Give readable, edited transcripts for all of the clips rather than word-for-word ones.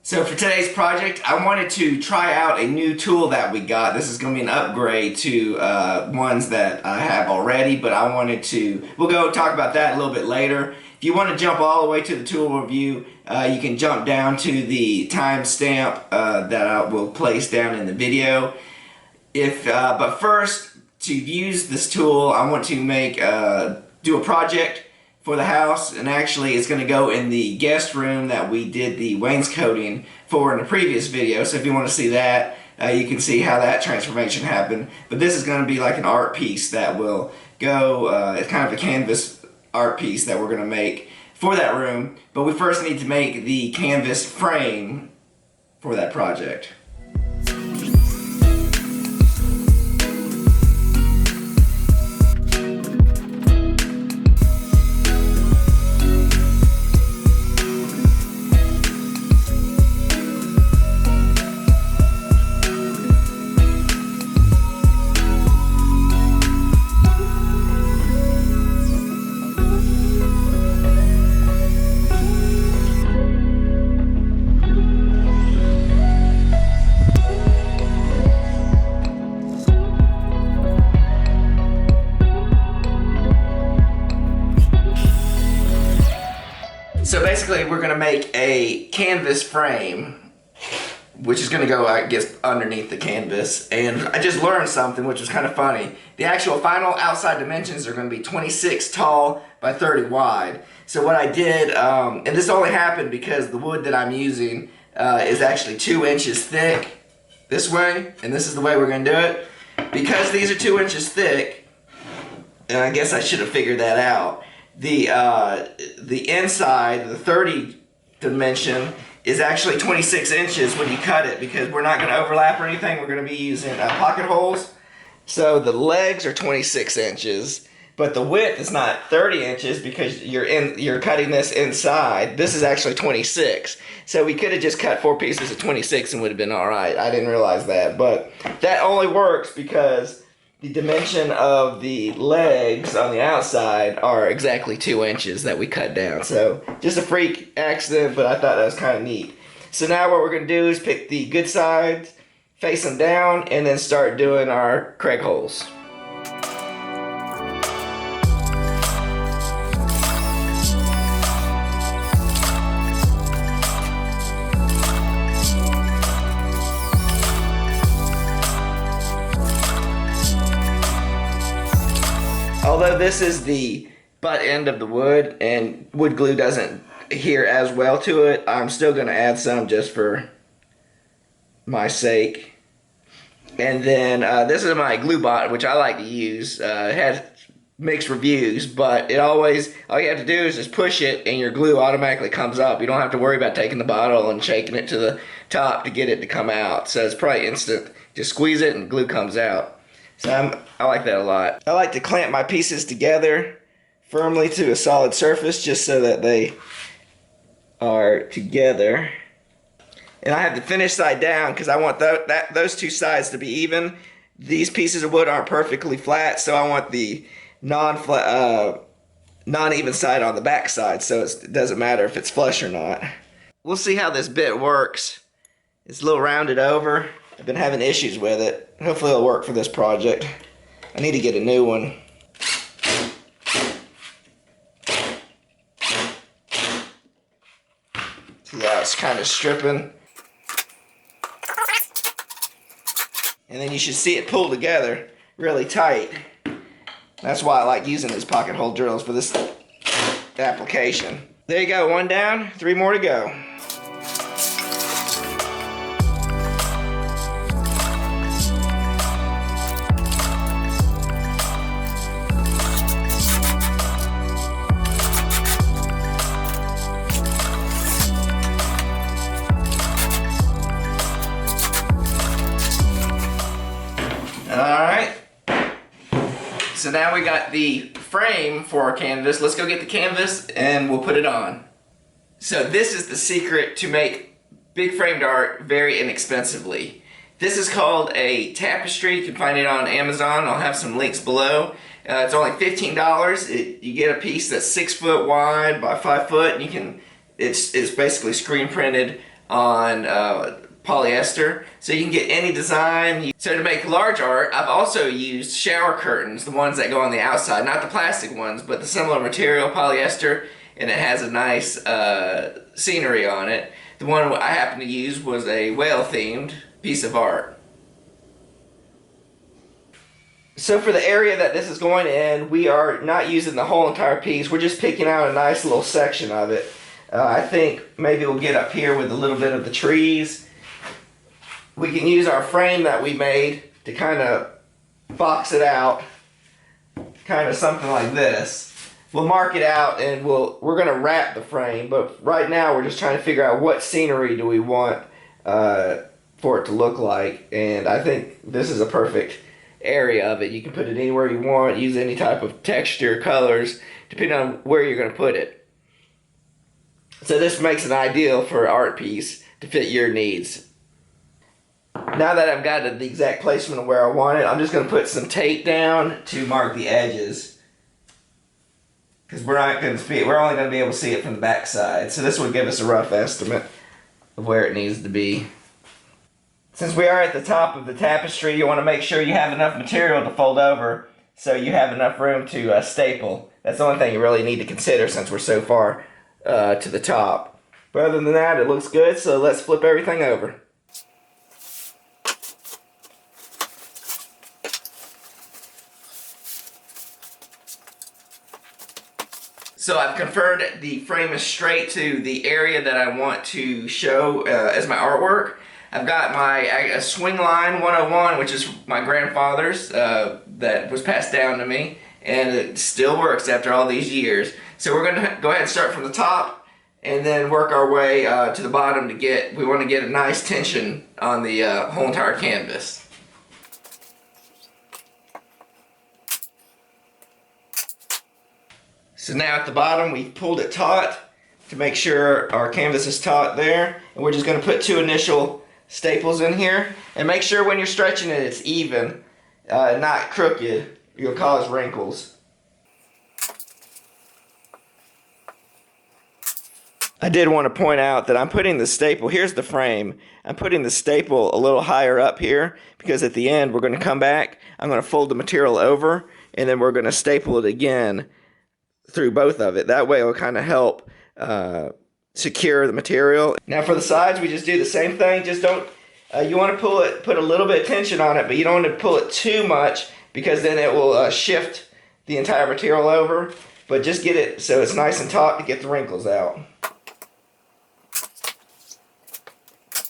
So for today's project, I wanted to try out a new tool that we got. This is going to be an upgrade to ones that I have already, but I wanted to, we'll go talk about that a little bit later. If you want to jump all the way to the tool review, you can jump down to the timestamp that I will place down in the video. But first, to use this tool, I want to do a project for the house, and actually it's going to go in the guest room that we did the wainscoting for in the previous video. So if you want to see that, you can see how that transformation happened. But this is going to be like an art piece that will go, it's kind of a canvas art piece that we're going to make for that room. But we first need to make the canvas frame for that project. So basically we're going to make a canvas frame, which is going to go, I guess, underneath the canvas. And I just learned something which was kind of funny. The actual final outside dimensions are going to be 26 tall by 30 wide. So what I did, and this only happened because the wood that I'm using is actually 2 inches thick this way, and this is the way we're going to do it. Because these are 2 inches thick, and I guess I should have figured that out, the inside, the 30 dimension, is actually 26 inches when you cut it, because we're not going to overlap or anything. We're going to be using pocket holes. So the legs are 26 inches, but the width is not 30 inches because you're cutting this inside. This is actually 26. So we could have just cut 4 pieces of 26 and would have been all right. I didn't realize that, but that only works because the dimension of the legs on the outside are exactly 2 inches that we cut down. So just a freak accident, but I thought that was kind of neat. So now what we're going to do is pick the good sides, face them down, and then start doing our Craig holes. Although this is the butt end of the wood and wood glue doesn't adhere as well to it, I'm still going to add some just for my sake. And then this is my glue bot, which I like to use. It has mixed reviews, but all you have to do is just push it and your glue automatically comes up. You don't have to worry about taking the bottle and shaking it to the top to get it to come out. So it's probably instant. Just squeeze it and glue comes out. So I like that a lot. I like to clamp my pieces together firmly to a solid surface just so that they are together. And I have the finished side down because I want those 2 sides to be even. These pieces of wood aren't perfectly flat, so I want the non-even side on the back side, so it doesn't matter if it's flush or not. We'll see how this bit works. It's a little rounded over. I've been having issues with it. Hopefully it'll work for this project. I need to get a new one. See how it's kind of stripping. And then you should see it pull together really tight. That's why I like using these pocket hole drills for this application. There you go, 1 down, 3 more to go. Alright, so now we got the frame for our canvas. Let's go get the canvas and we'll put it on. So this is the secret to make big framed art very inexpensively. This is called a tapestry. You can find it on Amazon. I'll have some links below. It's only $15. You get a piece that's 6 foot wide by 5 foot, and it's basically screen printed on polyester, so you can get any design. So to make large art, I've also used shower curtains, the ones that go on the outside, not the plastic ones, but the similar material, polyester, and it has a nice scenery on it. The one I happened to use was a whale-themed piece of art. So for the area that this is going in, we are not using the whole entire piece. We're just picking out a nice little section of it. I think maybe we'll get up here with a little bit of the trees. We can use our frame that we made to kind of box it out, kind of something like this. We'll mark it out and we're going to wrap the frame, but right now we're just trying to figure out what scenery do we want for it to look like, and I think this is a perfect area of it. You can put it anywhere you want, use any type of texture, colors, depending on where you're going to put it. So this makes it ideal for an art piece to fit your needs. Now that I've got the exact placement of where I want it, I'm just going to put some tape down to mark the edges, because we're only going to be able to see it from the back side. So this will give us a rough estimate of where it needs to be. Since we are at the top of the tapestry, you want to make sure you have enough material to fold over so you have enough room to staple. That's the only thing you really need to consider since we're so far to the top. But other than that, it looks good, so let's flip everything over. So I've confirmed the frame is straight to the area that I want to show as my artwork. I've got my Swingline 101, which is my grandfather's, that was passed down to me, and it still works after all these years. So we're going to go ahead and start from the top and then work our way to the bottom we want to get a nice tension on the whole entire canvas. So now at the bottom, we've pulled it taut to make sure our canvas is taut there. And we're just going to put 2 initial staples in here. And make sure when you're stretching it, it's even, not crooked. You'll cause wrinkles. I did want to point out that I'm putting the staple, here's the frame, I'm putting the staple a little higher up here because at the end we're going to come back, I'm going to fold the material over, and then we're going to staple it again through both of it. That way it'll kind of help secure the material. Now for the sides, we just do the same thing. Just don't, you want to put a little bit of tension on it, but you don't want to pull it too much because then it will shift the entire material over. But just get it so it's nice and taut to get the wrinkles out.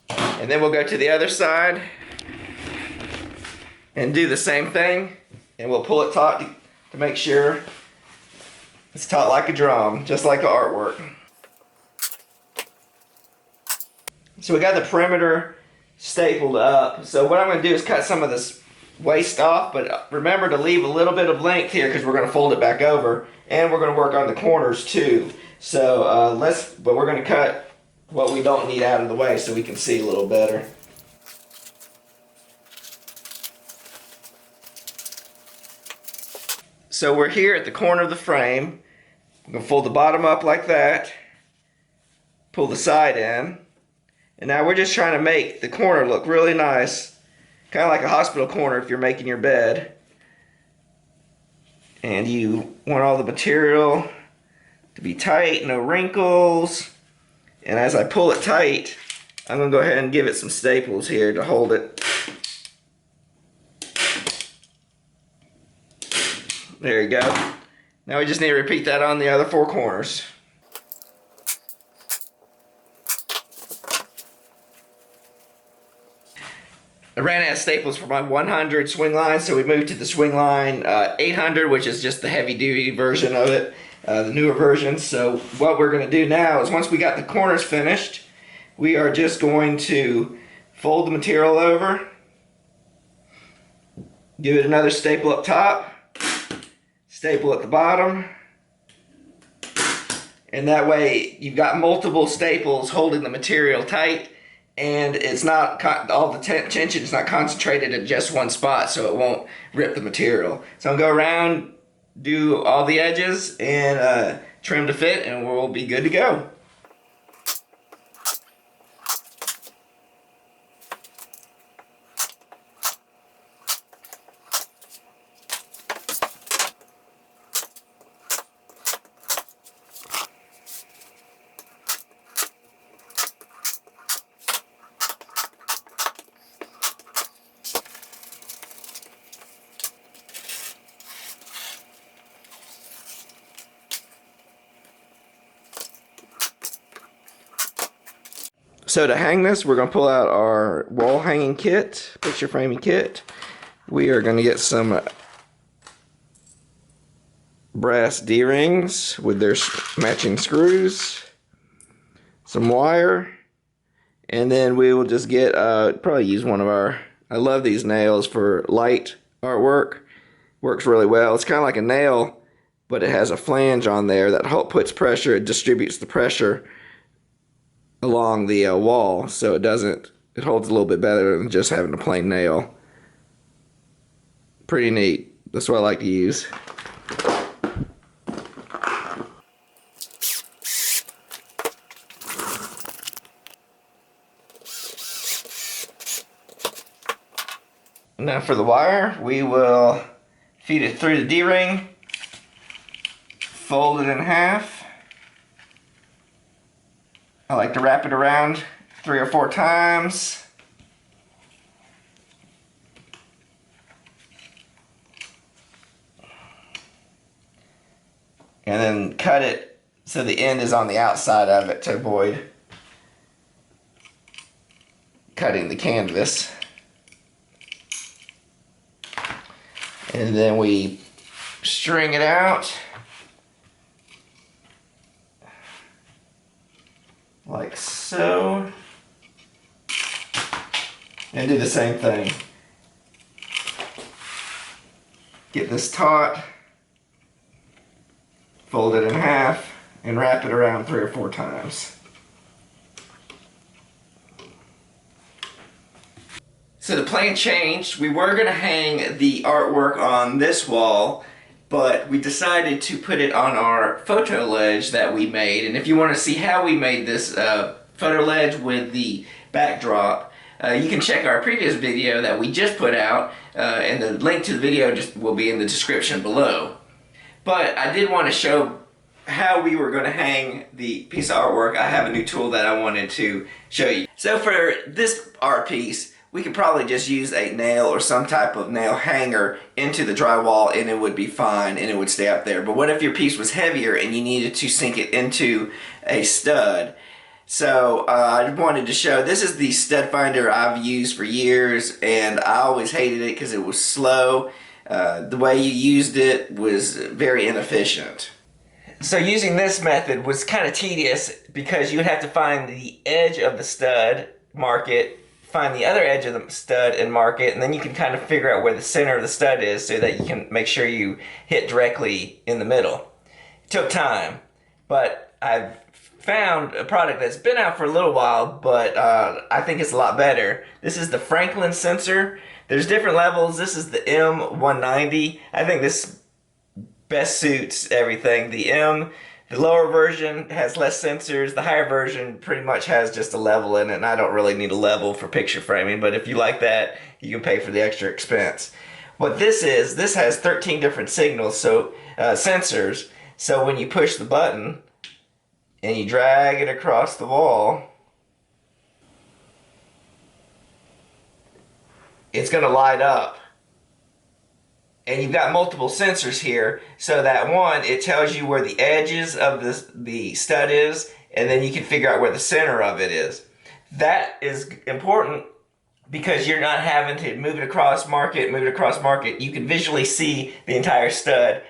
And then we'll go to the other side and do the same thing, and we'll pull it taut to make sure it's taut like a drum, just like the artwork. So we got the perimeter stapled up. So what I'm going to do is cut some of this waste off, but remember to leave a little bit of length here because we're going to fold it back over, and we're going to work on the corners too. So but we're going to cut what we don't need out of the way so we can see a little better. So we're here at the corner of the frame. I'm going to fold the bottom up like that, pull the side in, and now we're just trying to make the corner look really nice, kind of like a hospital corner if you're making your bed. And you want all the material to be tight, no wrinkles. And as I pull it tight, I'm going to go ahead and give it some staples here to hold it. There you go. Now we just need to repeat that on the other 4 corners. I ran out of staples for my 100 Swingline, so we moved to the Swingline 800, which is just the heavy-duty version of it, the newer version. So what we're going to do now is once we got the corners finished, we are just going to fold the material over, give it another staple up top, staple at the bottom, and that way you've got multiple staples holding the material tight, and it's not all the tension is not concentrated at just one spot, so it won't rip the material. So I'll go around, do all the edges, and trim to fit, and we'll be good to go. So to hang this, we're going to pull out our wall hanging kit, picture framing kit. We are going to get some brass D-rings with their matching screws, some wire, and then we will just get, probably use one of our, I love these nails for Lite artwork. Works really well. It's kind of like a nail, but it has a flange on there that puts pressure, it distributes the pressure along the wall, so it holds a little bit better than just having a plain nail. Pretty neat. That's what I like to use. Now for the wire, we will feed it through the D-ring, fold it in half. I like to wrap it around 3 or 4 times. And then cut it so the end is on the outside of it to avoid cutting the canvas. And then we string it out like so, and do the same thing. Get this taut, fold it in half, and wrap it around 3 or 4 times. So the plan changed. We were going to hang the artwork on this wall, but we decided to put it on our photo ledge that we made. And if you want to see how we made this photo ledge with the backdrop, you can check our previous video that we just put out, and the link to the video will be in the description below. But I did want to show how we were going to hang the piece of artwork. I have a new tool that I wanted to show you. So for this art piece, we could probably just use a nail or some type of nail hanger into the drywall and it would be fine and it would stay up there. But what if your piece was heavier and you needed to sink it into a stud? So I wanted to show, this is the stud finder I've used for years, and I always hated it because it was slow. The way you used it was very inefficient. So using this method was kind of tedious because you would have to find the edge of the stud, mark it, find the other edge of the stud and mark it, and then you can kind of figure out where the center of the stud is so that you can make sure you hit directly in the middle. It took time, but I've found a product that's been out for a little while, but I think it's a lot better. This is the Franklin sensor. There's different levels. This is the M190. I think this best suits everything. The lower version has less sensors. The higher version pretty much has just a level in it, and I don't really need a level for picture framing, but if you like that, you can pay for the extra expense. What this has 13 different signals, so sensors. So when you push the button and you drag it across the wall, it's going to light up. And you've got multiple sensors here, so that one, it tells you where the edges of the stud is, and then you can figure out where the center of it is. That is important because you're not having to move it across, mark it, move it across, mark it. You can visually see the entire stud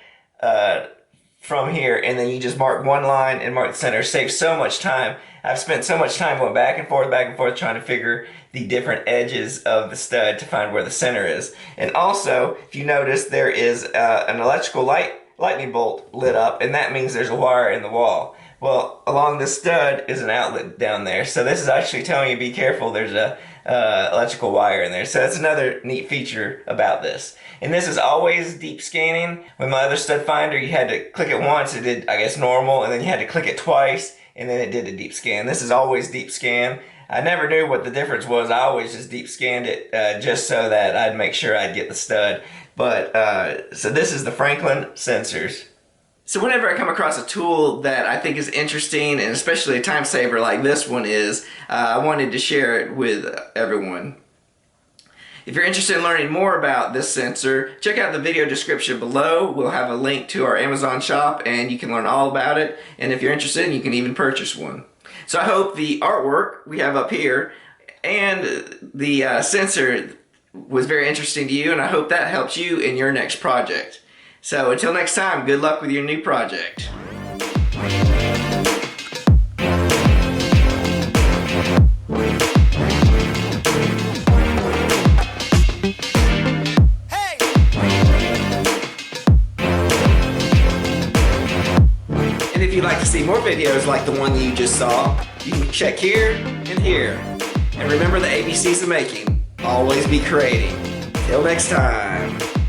from here, and then you just mark one line and mark the center. Saves so much time. I've spent so much time going back and forth, trying to figure the different edges of the stud to find where the center is. And also, if you notice, there is an electrical lightning bolt lit up, and that means there's a wire in the wall. Well, along this stud is an outlet down there, so this is actually telling you be careful, there's a electrical wire in there. So that's another neat feature about this. And this is always deep scanning. With my other stud finder, you had to click it once, it did, I guess, normal, and then you had to click it twice, and then it did a deep scan. This is always deep scan. I never knew what the difference was. I always just deep scanned it just so that I'd make sure I'd get the stud. But so this is the Franklin sensors. So whenever I come across a tool that I think is interesting, and especially a time saver like this one is, I wanted to share it with everyone. If you're interested in learning more about this sensor, check out the video description below. We'll have a link to our Amazon shop and you can learn all about it. And if you're interested, you can even purchase one. So I hope the artwork we have up here and the sensor was very interesting to you, and I hope that helps you in your next project. So until next time, good luck with your new project. And if you'd like to see more videos like the one you just saw, you can check here and here. And remember the ABCs of making. Always be creating. Till next time.